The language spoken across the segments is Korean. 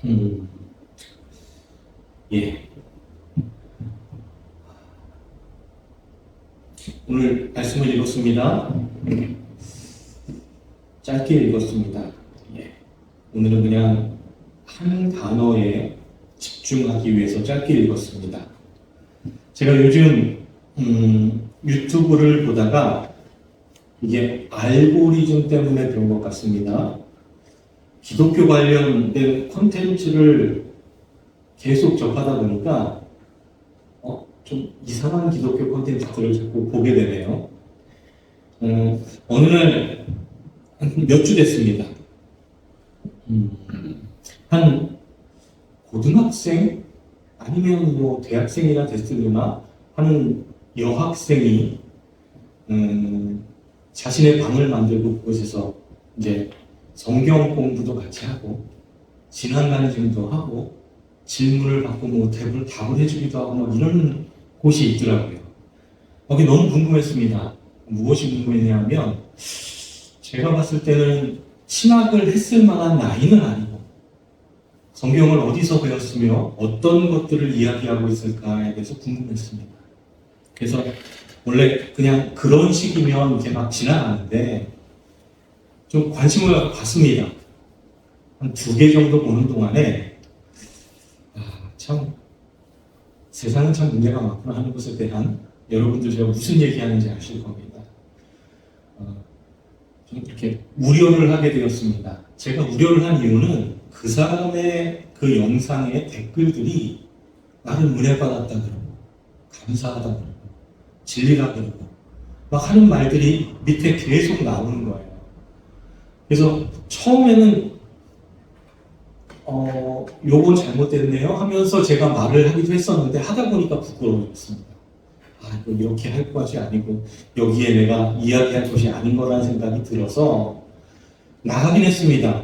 음, 예. 오늘 말씀을 읽었습니다. 짧게 읽었습니다. 예. 오늘은 그냥 한 단어에 집중하기 위해서 짧게 읽었습니다. 제가 요즘 유튜브를 보다가 이게 알고리즘 때문에 그런 것 같습니다. 기독교 관련된 콘텐츠를 계속 접하다 보니까 좀 이상한 기독교 콘텐츠들을 자꾸 보게 되네요. 어느 날 몇 주 됐습니다. 한 고등학생 아니면 뭐 대학생이나 됐으려나 하는 여학생이 자신의 방을 만들고 그곳에서 이제 성경 공부도 같이 하고 진화 간증도 하고 질문을 받고 뭐 답을 해주기도 하고 뭐 이런 곳이 있더라고요. 그게 너무 궁금했습니다. 무엇이 궁금했냐면 제가 봤을 때는 신학을 했을 만한 나이는 아니고 성경을 어디서 배웠으며 어떤 것들을 이야기하고 있을까에 대해서 궁금했습니다. 그래서 원래 그냥 그런 식이면 이렇게 막 지나가는데 좀 관심을 갖고 봤습니다. 한 2개 정도 보는 동안에 참 세상은 참 문제가 많구나 하는 것에 대한 여러분들 제가 무슨 얘기하는지 아실 겁니다. 좀 이렇게 우려를 하게 되었습니다. 제가 우려를 한 이유는 그 사람의 그 영상의 댓글들이 나를 은혜 받았다 그러고 감사하다 그러고 진리라 그러고 막 하는 말들이 밑에 계속 나오는 거예요. 그래서 처음에는 요건 잘못됐네요 하면서 제가 말을 하기도 했었는데 하다 보니까 부끄러워졌습니다. 이거 이렇게 할 것이 아니고 여기에 내가 이야기할 것이 아닌 거라는 생각이 들어서 나가긴 했습니다.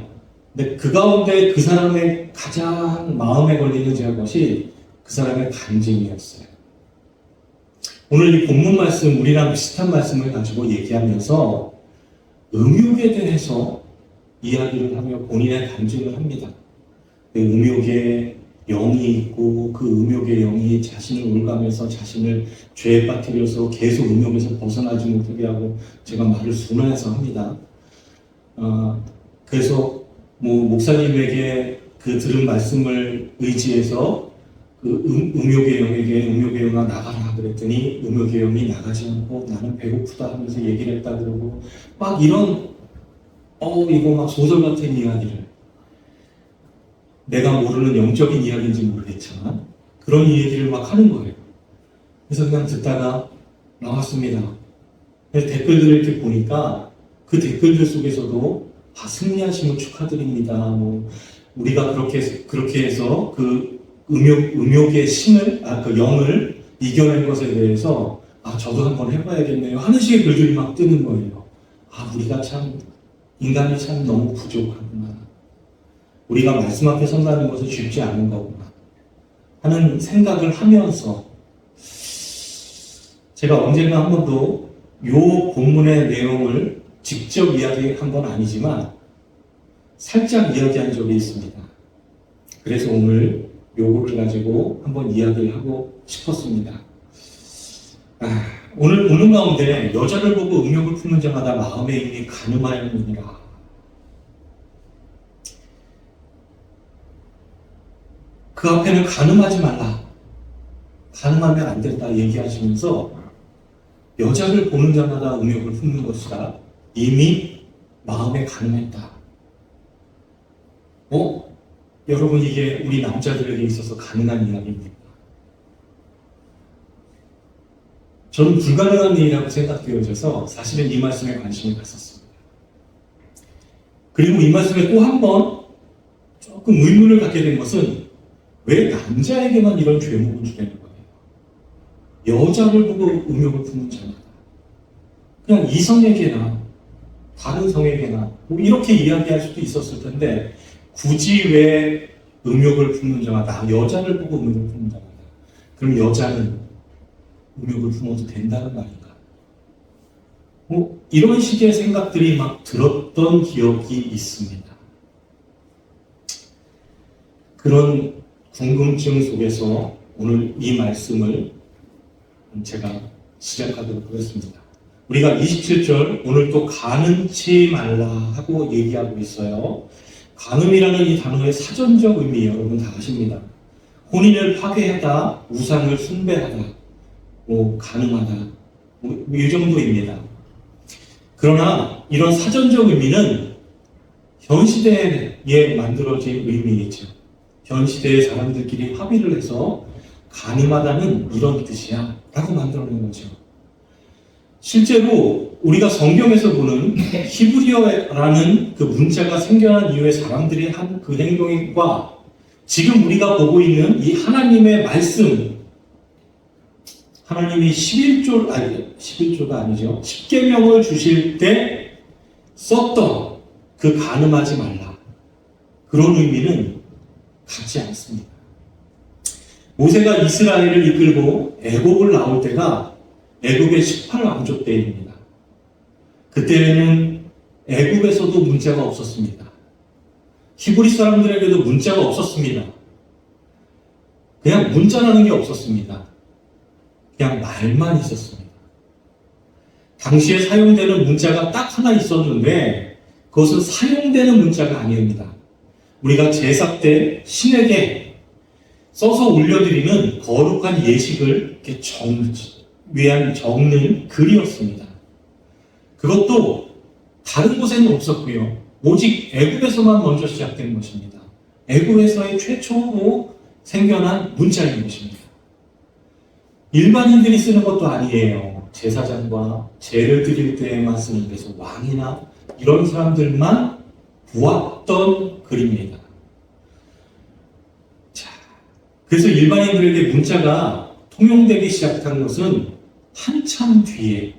근데 그 가운데 그 사람의 가장 마음에 걸리는 것이 그 사람의 간증이었어요. 오늘 이 본문 말씀, 우리랑 비슷한 말씀을 가지고 얘기하면서 음욕에 대해서 이야기를 하며 본인의 간증을 합니다. 그 음욕의 영이 있고 그 음욕의 영이 자신을 올가면서 자신을 죄에 빠뜨려서 계속 음욕에서 벗어나지 못하게 하고 제가 말을 순화해서 합니다. 그래서 뭐 목사님에게 그 들은 말씀을 의지해서 그 음욕의 영에게 음욕의 영아 나가라 그랬더니 음욕의 영이 나가지 않고 나는 배고프다 하면서 얘기를 했다 그러고 막 이런 이거 막 소설 같은 이야기를 내가 모르는 영적인 이야기인지 모르겠지만 그런 얘기를 막 하는 거예요. 그래서 그냥 듣다가 나왔습니다. 그래서 댓글들을 이렇게 보니까 그 댓글들 속에서도 승리하심을 축하드립니다. 뭐 우리가 그렇게 해서 그 음욕의 신을 그 영을 이겨낸 것에 대해서 저도 한번 해봐야겠네요 하는 식의 글들이 막 뜨는 거예요. 우리가 참 인간이 참 너무 부족하구나. 우리가 말씀 앞에 선다는 것은 쉽지 않은 거구나 하는 생각을 하면서 제가 언젠가 한 번도 요 본문의 내용을 직접 이야기한 건 아니지만 살짝 이야기한 적이 있습니다. 그래서 오늘 요거를 가지고 한번 이야기를 하고 싶었습니다. 오늘 보는 가운데 여자를 보고 음욕을 품는 자마다 마음에 이미 간음하였느니라. 그 앞에는 간음하지 말라. 간음하면 안 된다 얘기하시면서 여자를 보는 자마다 음욕을 품는 것이다. 이미 마음에 간음했다. 여러분 이게 우리 남자들에게 있어서 가능한 이야기입니까? 저는 불가능한 일이라고 생각되어져서 사실은 이 말씀에 관심을 갔었습니다. 그리고 이 말씀에 또 한 번 조금 의문을 갖게 된 것은 왜 남자에게만 이런 죄목을 주냐는 거예요. 여자를 보고 음욕을 품는 자마다 그냥 이성에게나 다른 성에게나 뭐 이렇게 이야기할 수도 있었을 텐데 굳이 왜 음욕을 품는 자마다 여자를 보고 음욕을 품는 자마다 그럼 여자는 음욕을 품어도 된다는 말인가? 이런 식의 생각들이 막 들었던 기억이 있습니다. 그런 궁금증 속에서 오늘 이 말씀을 제가 시작하도록 하겠습니다. 우리가 27절 오늘 또 가늠치 말라 하고 얘기하고 있어요. 간음이라는 이 단어의 사전적 의미 여러분 다 아십니다. 혼인을 파괴하다, 우상을 숭배하다, 간음하다, 이 정도입니다. 그러나 이런 사전적 의미는 현 시대에 만들어진 의미이죠. 현 시대의 사람들끼리 합의를 해서 간음하다는 이런 뜻이야 라고 만들어낸 거죠. 실제로 우리가 성경에서 보는 히브리어라는 그 문자가 생겨난 이후에 사람들이 한 그 행동과 지금 우리가 보고 있는 이 하나님의 말씀, 하나님이 11조가 아니죠. 10계명을 주실 때 썼던 그 간음하지 말라. 그런 의미는 같지 않습니다. 모세가 이스라엘을 이끌고 애굽을 나올 때가 애굽의 18왕조 때입니다. 그때는 애굽에서도 문자가 없었습니다. 히브리 사람들에게도 문자가 없었습니다. 그냥 문자라는 게 없었습니다. 그냥 말만 있었습니다. 당시에 사용되는 문자가 딱 하나 있었는데 그것은 사용되는 문자가 아닙니다. 우리가 제사 때 신에게 써서 올려드리는 거룩한 예식을 이렇게 위한 적는 글이었습니다. 그것도 다른 곳에는 없었고요. 오직 애굽에서만 먼저 시작된 것입니다. 애굽에서의 최초로 생겨난 문자인 것입니다. 일반인들이 쓰는 것도 아니에요. 제사장과 제를 드릴 때에만 쓰는 데서 왕이나 이런 사람들만 보았던 글입니다. 자, 그래서 일반인들에게 문자가 통용되기 시작한 것은 한참 뒤에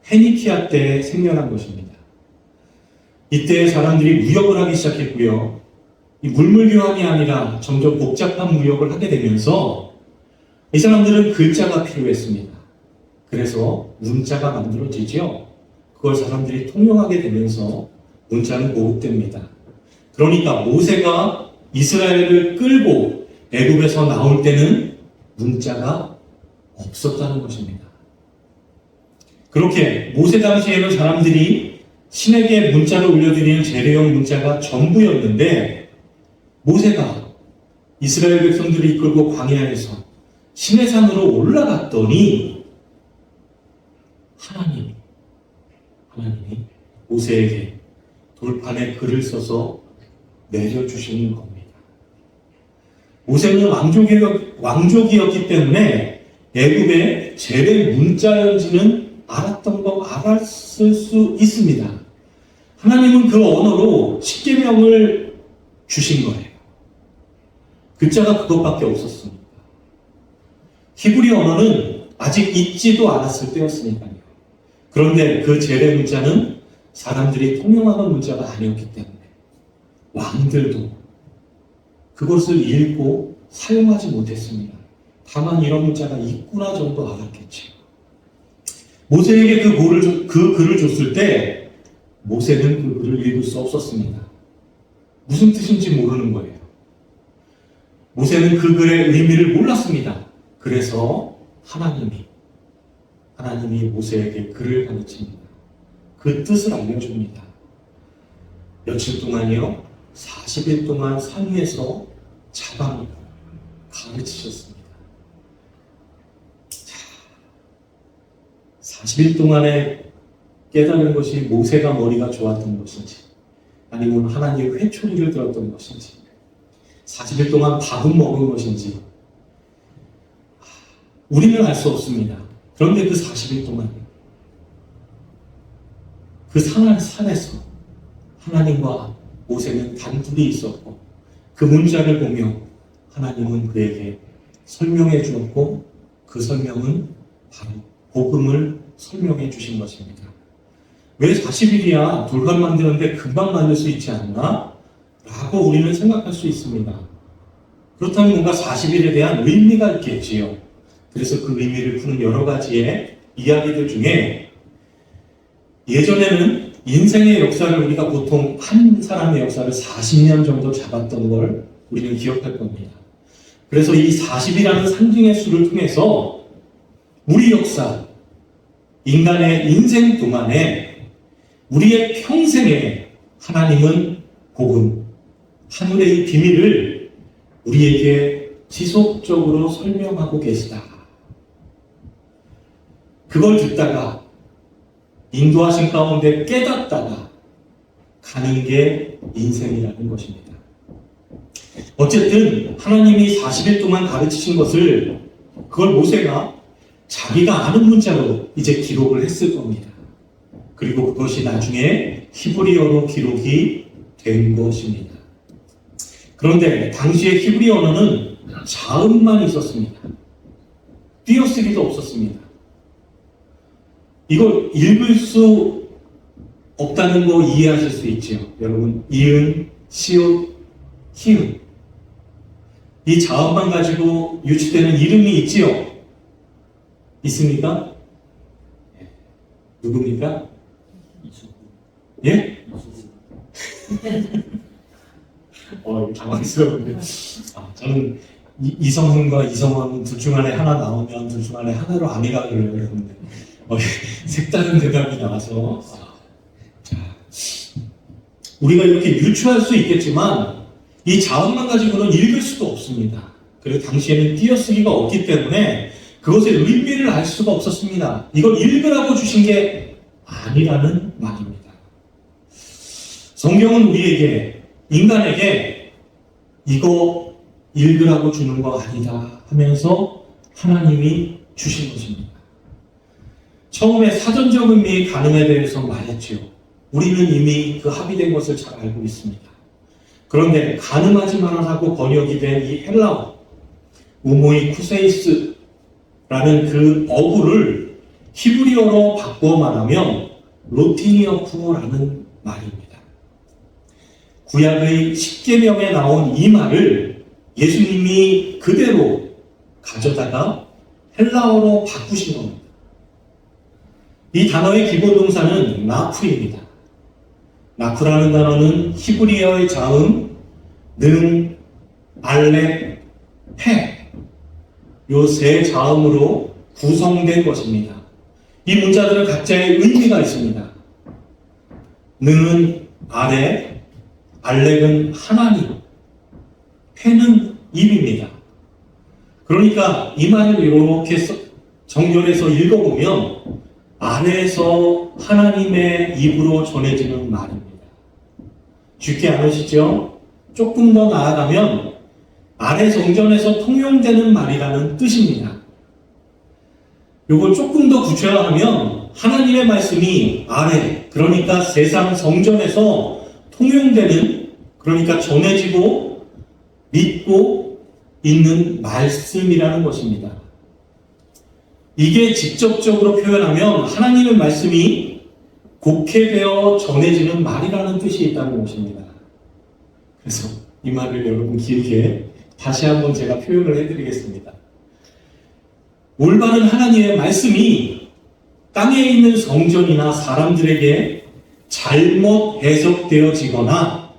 페니키아 때 생겨난 것입니다. 이때 사람들이 무역을 하기 시작했고요. 이 물물교환이 아니라 점점 복잡한 무역을 하게 되면서 이 사람들은 글자가 필요했습니다. 그래서 문자가 만들어지죠. 그걸 사람들이 통용하게 되면서 문자는 보급됩니다. 그러니까 모세가 이스라엘을 끌고 애굽에서 나올 때는 문자가 없었다는 것입니다. 그렇게 모세 당시에는 사람들이 신에게 문자를 올려드리는 재래용 문자가 전부였는데 모세가 이스라엘 백성들을 이끌고 광야에서 신의 산으로 올라갔더니 하나님이 모세에게 돌판에 글을 써서 내려주시는 겁니다. 모세는 왕족이었기 때문에 애굽의 재래 문자였는지는 알았을 수 있습니다. 하나님은 그 언어로 10계명을 주신 거예요. 글자가 그것밖에 없었습니다. 히브리 언어는 아직 있지도 않았을 때였으니까요. 그런데 그 재래 문자는 사람들이 통용하는 문자가 아니었기 때문에 왕들도 그것을 읽고 사용하지 못했습니다. 다만 이런 문자가 있구나 정도 알았겠죠. 모세에게 그 글을 줬을 때 모세는 그 글을 읽을 수 없었습니다. 무슨 뜻인지 모르는 거예요. 모세는 그 글의 의미를 몰랐습니다. 그래서 하나님이 모세에게 글을 가르칩니다. 그 뜻을 알려줍니다. 며칠 동안이요? 40일 동안 산 위에서 자방으로 가르치셨습니다. 40일 동안에 깨달은 것이 모세가 머리가 좋았던 것인지 아니면 하나님의 회초리를 들었던 것인지 40일 동안 밥은 먹은 것인지 우리는 알 수 없습니다. 그런데 그 40일 동안 그 산에서 하나님과 모세는 단둘이 있었고 그 문자를 보며 하나님은 그에게 설명해 주었고 그 설명은 바로 복음을 설명해 주신 것입니다. 왜 40일이야? 돌판 만드는데 금방 만들 수 있지 않나? 라고 우리는 생각할 수 있습니다. 그렇다면 뭔가 40일에 대한 의미가 있겠지요. 그래서 그 의미를 푸는 여러 가지의 이야기들 중에 예전에는 인생의 역사를 우리가 보통 한 사람의 역사를 40년 정도 잡았던 걸 우리는 기억할 겁니다. 그래서 이 40이라는 상징의 수를 통해서 우리 역사, 인간의 인생 동안에 우리의 평생에 하나님은 복음, 하늘의 비밀을 우리에게 지속적으로 설명하고 계시다. 그걸 듣다가 인도하신 가운데 깨닫다가 가는 게 인생이라는 것입니다. 어쨌든 하나님이 40일 동안 가르치신 것을 그걸 모세가 자기가 아는 문자로 이제 기록을 했을 겁니다. 그리고 그것이 나중에 히브리어로 기록이 된 것입니다. 그런데 당시의 히브리 언어는 자음만 있었습니다. 띄어쓰기도 없었습니다. 이걸 읽을 수 없다는 거 이해하실 수 있죠. 여러분, 이은, 시옷, 히읗. 이 자음만 가지고 유추되는 이름이 있지요? 있습니까? 누굽니까? 예? 당황스러운데. 저는 이성훈과 이성원 둘 중 안에 하나 나오면 둘 중 안에 하나로 아니라 그러려고 했는데 색다른 대답이 나와서 자, 우리가 이렇게 유추할 수 있겠지만 이 자음만 가지고는 읽을 수도 없습니다. 그리고 당시에는 띄어쓰기가 없기 때문에 그것의 의미를 알 수가 없었습니다. 이걸 읽으라고 주신 게 아니라는 말입니다. 성경은 우리에게, 인간에게 이거 읽으라고 주는 거 아니다 하면서 하나님이 주신 것입니다. 처음에 사전적 의미의 간음에 대해서 말했죠. 우리는 이미 그 합의된 것을 잘 알고 있습니다. 그런데 간음하지 말아라고 번역이 된 이 헬라어 우모이 쿠세이스라는 그 어구를 히브리어로 바꿔 말하면 로티니어프라는 말입니다. 구약의 10계명에 나온 이 말을 예수님이 그대로 가져다가 헬라어로 바꾸신 겁니다. 이 단어의 기본 동사는 나프입니다. 나프라는 단어는 히브리어의 자음, 는, 알렙, 페, 요 세 자음으로 구성된 것입니다. 이 문자들은 각자의 의미가 있습니다. 는은 아래, 알렙은 하나님, 페는 입입니다. 그러니까 이 말을 이렇게 정렬해서 읽어보면 아래에서 하나님의 입으로 전해지는 말입니다. 쉽게 않으시죠? 조금 더 나아가면 아래 성전에서 통용되는 말이라는 뜻입니다. 이걸 조금 더 구체화하면 하나님의 말씀이 아래, 그러니까 세상 성전에서 통용되는, 그러니까 전해지고 믿고 있는 말씀이라는 것입니다. 이게 직접적으로 표현하면 하나님의 말씀이 곡해되어 전해지는 말이라는 뜻이 있다는 것입니다. 그래서 이 말을 여러분 길게 다시 한번 제가 표현을 해드리겠습니다. 올바른 하나님의 말씀이 땅에 있는 성전이나 사람들에게 잘못 해석되어지거나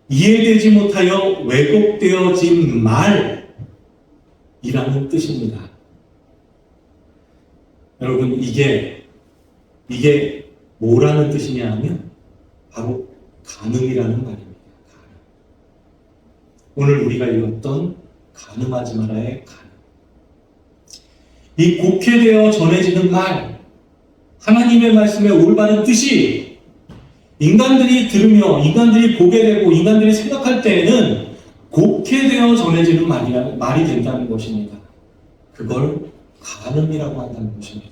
이해되지 못하여 왜곡되어진 말이라는 뜻입니다. 여러분, 이게 뭐라는 뜻이냐 하면 바로 간음이라는 말입니다. 오늘 우리가 읽었던 간음하지 말아의 간음. 이 곡해되어 전해지는 말, 하나님의 말씀의 올바른 뜻이 인간들이 들으며 인간들이 보게 되고 인간들이 생각할 때에는 곡해되어 전해지는 말이 된다는 것입니다. 그걸 간음이라고 한다는 것입니다.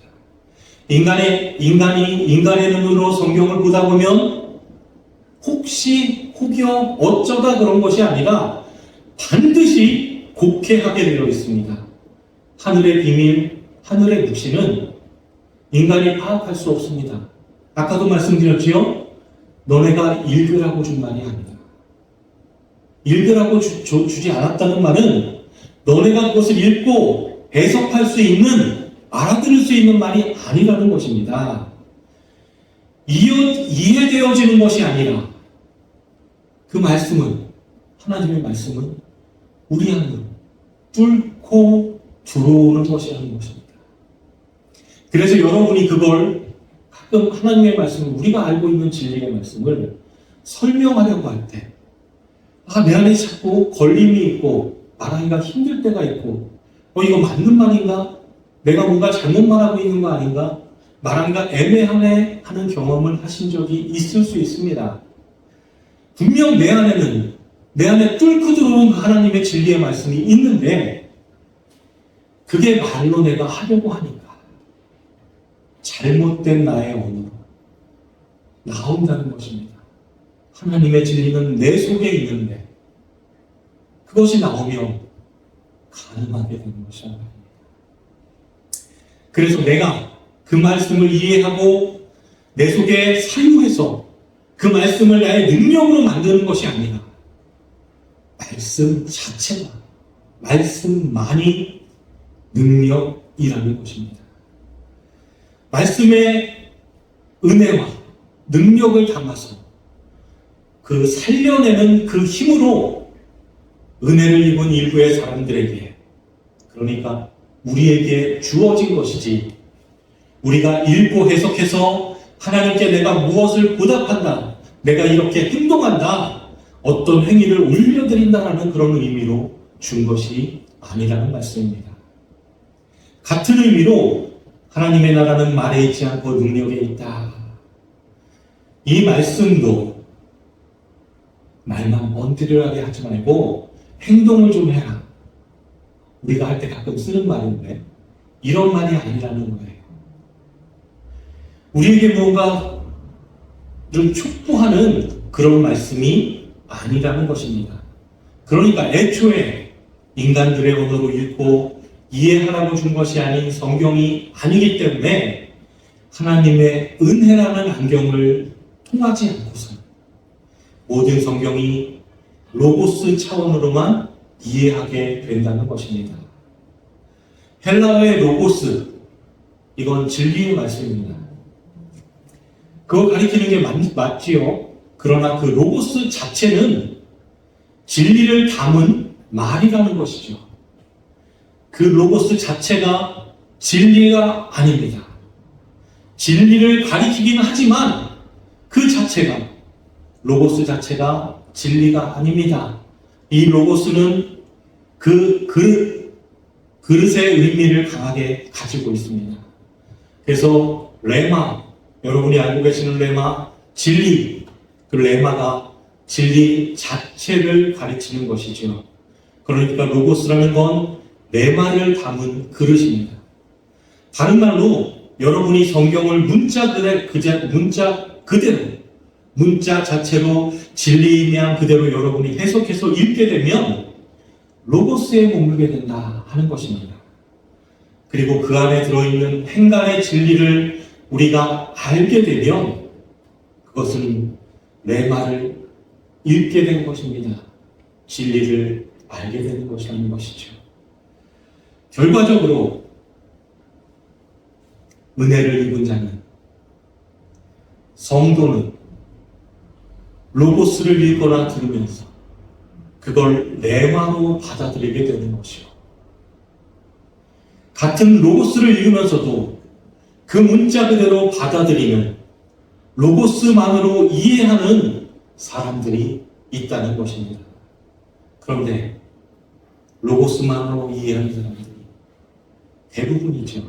인간이 인간의 눈으로 성경을 보다 보면 혹여 어쩌다 그런 것이 아니라 반드시 곡해하게 되어 있습니다. 하늘의 비밀, 하늘의 묵시는 인간이 파악할 수 없습니다. 아까도 말씀드렸지요? 너네가 읽으라고 준 말이 아니다. 읽으라고 주지 않았다는 말은 너네가 그것을 읽고 해석할 수 있는, 알아들을 수 있는 말이 아니라는 것입니다. 이해되어지는 것이 아니라 그 말씀은 하나님의 말씀은 우리 안으로 뚫고 들어오는 것이라는 것입니다. 그래서 여러분이 그걸 가끔 하나님의 말씀을, 우리가 알고 있는 진리의 말씀을 설명하려고 할 때, 내 안에 자꾸 걸림이 있고 말하기가 힘들 때가 있고, 이거 맞는 말인가? 내가 뭔가 잘못 말하고 있는 거 아닌가? 말하기가 애매하네 하는 경험을 하신 적이 있을 수 있습니다. 분명 내 안에 뚫고 들어온 하나님의 진리의 말씀이 있는데, 그게 말로 내가 하려고 하니까 잘못된 나의 언어로 나온다는 것입니다. 하나님의 진리는 내 속에 있는데 그것이 나오면 가늠하게 되는 것이란 말입니다. 그래서 내가 그 말씀을 이해하고 내 속에 사유해서 그 말씀을 나의 능력으로 만드는 것이 아니라 말씀 자체가, 말씀만이 능력이라는 것입니다. 말씀의 은혜와 능력을 담아서 그 살려내는 그 힘으로 은혜를 입은 일부의 사람들에게, 그러니까 우리에게 주어진 것이지, 우리가 읽고 해석해서 하나님께 내가 무엇을 보답한다, 내가 이렇게 행동한다, 어떤 행위를 올려드린다라는 그런 의미로 준 것이 아니라는 말씀입니다. 같은 의미로 하나님의 나라는 말에 있지 않고 능력에 있다. 이 말씀도 말만 번들하게 하지 말고 행동을 좀 해라. 우리가 할 때 가끔 쓰는 말인데 이런 말이 아니라는 거예요. 우리에게 뭔가 좀 촉구하는 그런 말씀이 아니라는 것입니다. 그러니까 애초에 인간들의 언어로 읽고 이해하라고 준 것이 아닌 성경이 아니기 때문에 하나님의 은혜라는 안경을 통하지 않고서 모든 성경이 로고스 차원으로만 이해하게 된다는 것입니다. 헬라어의 로고스, 이건 진리의 말씀입니다. 그거 가리키는 게 맞지요. 그러나 그 로고스 자체는 진리를 담은 말이라는 것이죠. 그 로고스 자체가 진리가 아닙니다. 진리를 가리키긴 하지만 그 자체가, 로고스 자체가 진리가 아닙니다. 이 로고스는 그 그릇의 의미를 강하게 가지고 있습니다. 그래서 레마, 여러분이 알고 계시는 레마, 진리, 그 레마가 진리 자체를 가르치는 것이죠. 그러니까 로고스라는 건 레마를 담은 그릇입니다. 다른 말로 여러분이 성경을 문자 그대로, 문자 자체로 진리의 의미한 그대로 여러분이 해석해서 읽게 되면 로고스에 머물게 된다 하는 것입니다. 그리고 그 안에 들어있는 행간의 진리를 우리가 알게 되면 그것은 레마를 읽게 된 것입니다. 진리를 알게 되는 것이라는 것이죠. 결과적으로 은혜를 입은 자는, 성도는 로고스를 읽거나 들으면서 그걸 레마로 받아들이게 되는 것이요. 같은 로고스를 읽으면서도 그 문자 그대로 받아들이는, 로고스만으로 이해하는 사람들이 있다는 것입니다. 그런데 로고스만으로 이해하는 사람들이 대부분이죠.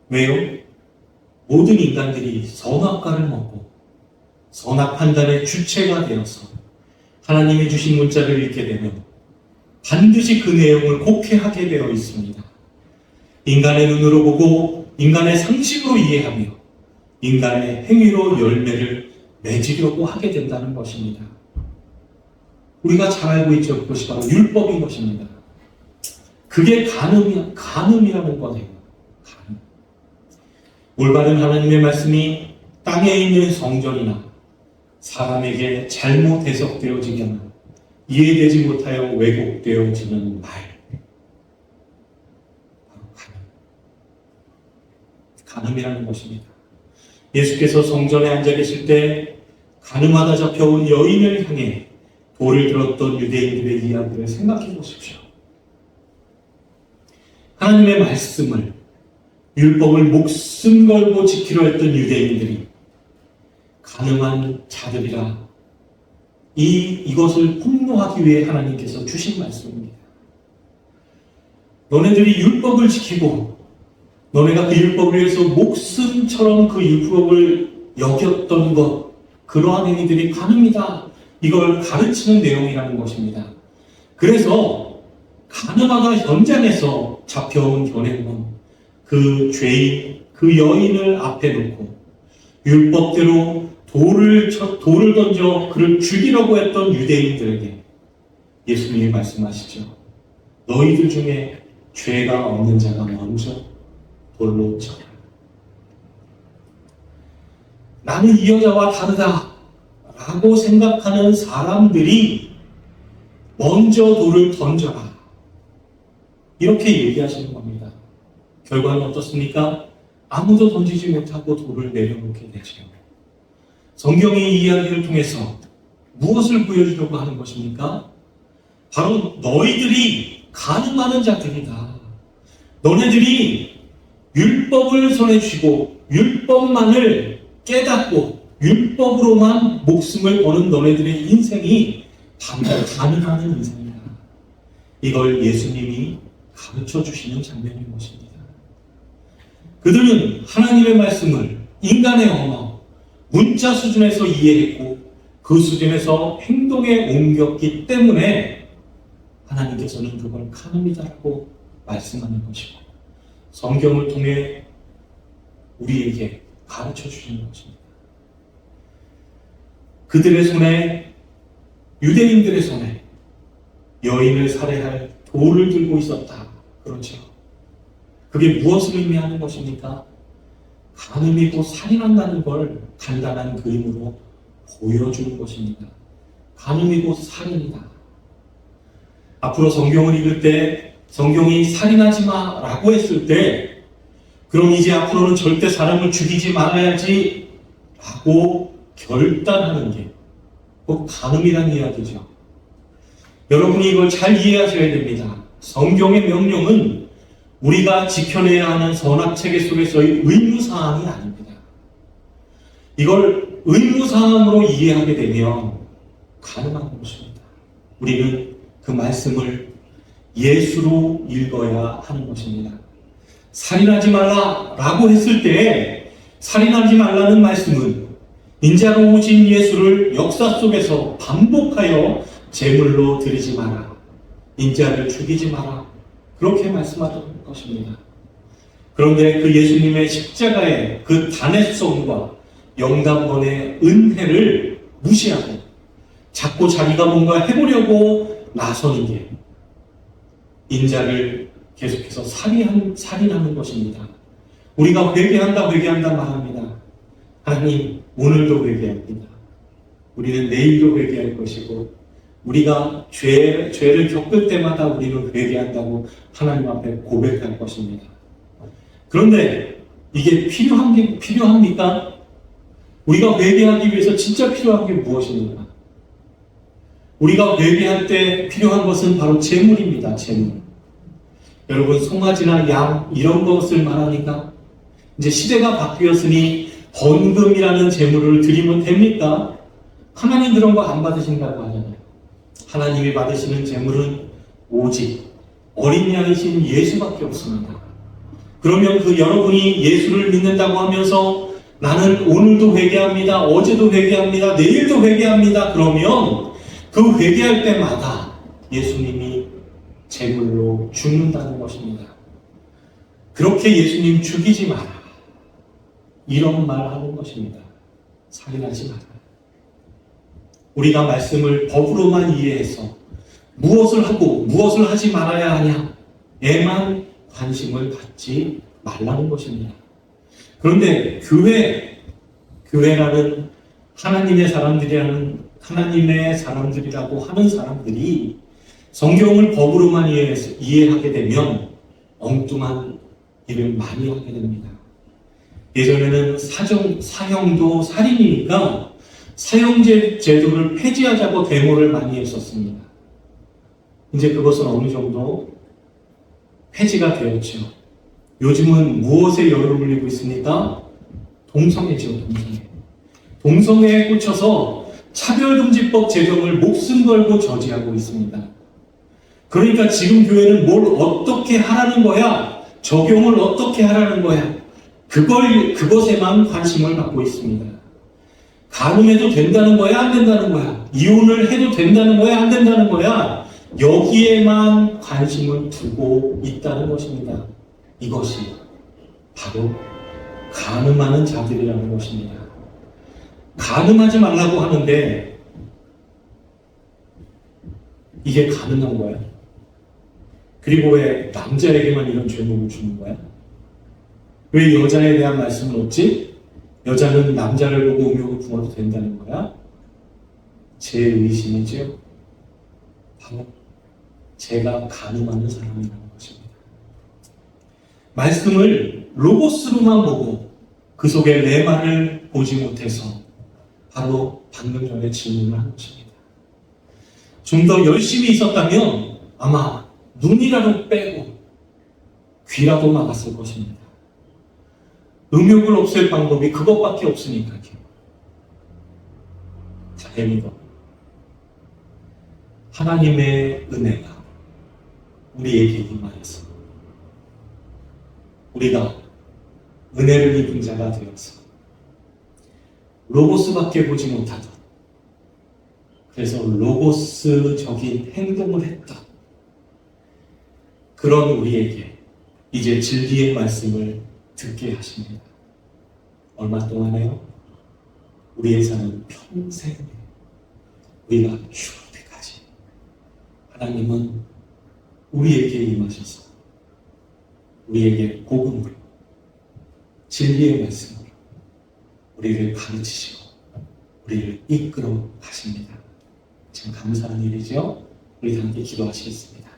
왜요? 모든 인간들이 선악과를 먹고 선악 판단의 주체가 되어서 하나님이 주신 문자를 읽게 되면 반드시 그 내용을 곡해하게 되어 있습니다. 인간의 눈으로 보고 인간의 상식으로 이해하며 인간의 행위로 열매를 맺으려고 하게 된다는 것입니다. 우리가 잘 알고 있죠. 그것이 바로 율법인 것입니다. 그게 간음이라는 거네요. 간음. 올바른 하나님의 말씀이 땅에 있는 성전이나 사람에게 잘못 해석되어지거나 이해되지 못하여 왜곡되어지는 말, 바로 간음이라는 것입니다. 예수께서 성전에 앉아 계실 때 가늠하다 잡혀온 여인을 향해 돌을 들었던 유대인들의 이야기를 생각해 보십시오. 하나님의 말씀을, 율법을 목숨 걸고 지키려 했던 유대인들이 가늠한 자들이라 이것을 폭로하기 위해 하나님께서 주신 말씀입니다. 너네들이 율법을 지키고 너네가 그 율법을 위해서 목숨처럼 그 율법을 여겼던 것, 그러한 행위들이 가늠이다. 이걸 가르치는 내용이라는 것입니다. 그래서 가늠하다 현장에서 잡혀온 견행범, 그 죄인, 그 여인을 앞에 놓고 율법대로 돌을 던져 그를 죽이려고 했던 유대인들에게 예수님이 말씀하시죠. 너희들 중에 죄가 없는 자가 먼저 돌로 쳐라. 나는 이 여자와 다르다 라고 생각하는 사람들이 먼저 돌을 던져라. 이렇게 얘기하시는 겁니다. 결과는 어떻습니까? 아무도 던지지 못하고 돌을 내려놓게 되죠. 성경의 이야기를 통해서 무엇을 보여주려고 하는 것입니까? 바로 너희들이 가늠하는 자들이다. 너네들이 율법을 손에 쥐고 율법만을 깨닫고 율법으로만 목숨을 거는 너네들의 인생이 바로 가늠하는 인생이다. 이걸 예수님이 가르쳐 주시는 장면인 것입니다. 그들은 하나님의 말씀을 인간의 언어, 문자 수준에서 이해했고 그 수준에서 행동에 옮겼기 때문에 하나님께서는 그걸 가늠이다라고 말씀하는 것이고 성경을 통해 우리에게 가르쳐 주시는 것입니다. 그들의 손에, 유대인들의 손에 여인을 살해할 돌을 들고 있었다. 그렇죠. 그게 무엇을 의미하는 것입니까? 가늠이고 살인한다는 걸 간단한 그림으로 보여주는 것입니다. 가늠이고 살인이다. 앞으로 성경을 읽을 때 성경이 살인하지 마 라고 했을 때 그럼 이제 앞으로는 절대 사람을 죽이지 말아야지 라고 결단하는 게 꼭 가늠이라는 이야기죠. 여러분이 이걸 잘 이해하셔야 됩니다. 성경의 명령은 우리가 지켜내야 하는 선악체계 속에서의 의무사항이 아닙니다. 이걸 의무사항으로 이해하게 되면 가능한 것입니다. 우리는 그 말씀을 예수로 읽어야 하는 것입니다. 살인하지 말라라고 했을 때 살인하지 말라는 말씀은 인자로 오신 예수를 역사 속에서 반복하여 제물로 드리지 마라. 인자를 죽이지 마라. 그렇게 말씀하던 것입니다. 그런데 그 예수님의 십자가의 그 단회성과 영단번의 은혜를 무시하고 자꾸 자기가 뭔가 해보려고 나서는 게 인자를 계속해서 살인하는 것입니다. 우리가 회개한다 말합니다. 하나님, 오늘도 회개합니다. 우리는 내일도 회개할 것이고 우리가 죄를 겪을 때마다 우리는 회개한다고 하나님 앞에 고백할 것입니다. 그런데 이게 필요합니까? 우리가 회개하기 위해서 진짜 필요한 게 무엇입니까? 우리가 회개할 때 필요한 것은 바로 재물입니다. 재물. 여러분, 송아지나 양 이런 것을 말하니까 이제 시대가 바뀌었으니 번금이라는 재물을 드리면 됩니까? 하나님 그런 거 안 받으신다고 하잖아요. 하나님이 받으시는 재물은 오직 어린 양이신 예수밖에 없습니다. 그러면 그 여러분이 예수를 믿는다고 하면서 나는 오늘도 회개합니다. 어제도 회개합니다. 내일도 회개합니다. 그러면 그 회개할 때마다 예수님이 제물로 죽는다는 것입니다. 그렇게 예수님 죽이지 마라. 이런 말 하는 것입니다. 살인하지 마라. 우리가 말씀을 법으로만 이해해서 무엇을 하고 무엇을 하지 말아야 하냐에만 관심을 갖지 말라는 것입니다. 그런데 교회라는 하나님의 사람들이라고 하는 사람들이 성경을 법으로만 이해하게 되면 엉뚱한 일을 많이 하게 됩니다. 예전에는 사형도 살인이니까 사형제 제도를 폐지하자고 데모를 많이 했었습니다. 이제 그것은 어느 정도 폐지가 되었죠. 요즘은 무엇에 열을 올리고 있습니까? 동성애죠, 동성애. 동성애에 꽂혀서 차별금지법 제정을 목숨 걸고 저지하고 있습니다. 그러니까 지금 교회는 뭘 어떻게 하라는 거야? 적용을 어떻게 하라는 거야? 그것에만 관심을 갖고 있습니다. 간음해도 된다는 거야? 안 된다는 거야? 이혼을 해도 된다는 거야? 안 된다는 거야? 여기에만 관심을 두고 있다는 것입니다. 이것이 바로 간음하는 자들이라는 것입니다. 간음하지 말라고 하는데 이게 가능한 거야? 그리고 왜 남자에게만 이런 죄목을 주는 거야? 왜 여자에 대한 말씀은 없지? 여자는 남자를 보고 음욕을 품어도 된다는 거야? 제 의심이죠. 바로 제가 간음하는 사람이라는 것입니다. 말씀을 로고스로만 보고 그 속에 레마를 보지 못해서 바로 방금 전에 질문을 한 것입니다. 좀 더 열심히 있었다면 아마 눈이라도 빼고 귀라도 막았을 것입니다. 음욕을 없앨 방법이 그것밖에 없으니까요. 다행히도 하나님의 은혜가 우리에게 임하여서 우리가 은혜를 입은 자가 되어서 로고스밖에 보지 못하던, 그래서 로고스적인 행동을 했던 그런 우리에게 이제 진리의 말씀을 듣게 하십니다. 얼마 동안에요? 우리의 사는 평생 우리가 죽을 때까지 하나님은 우리에게 임하셔서 우리에게 복음으로 진리의 말씀으로 우리를 가르치시고 우리를 이끌어 가십니다. 참 감사한 일이죠. 우리 함께 기도하시겠습니다.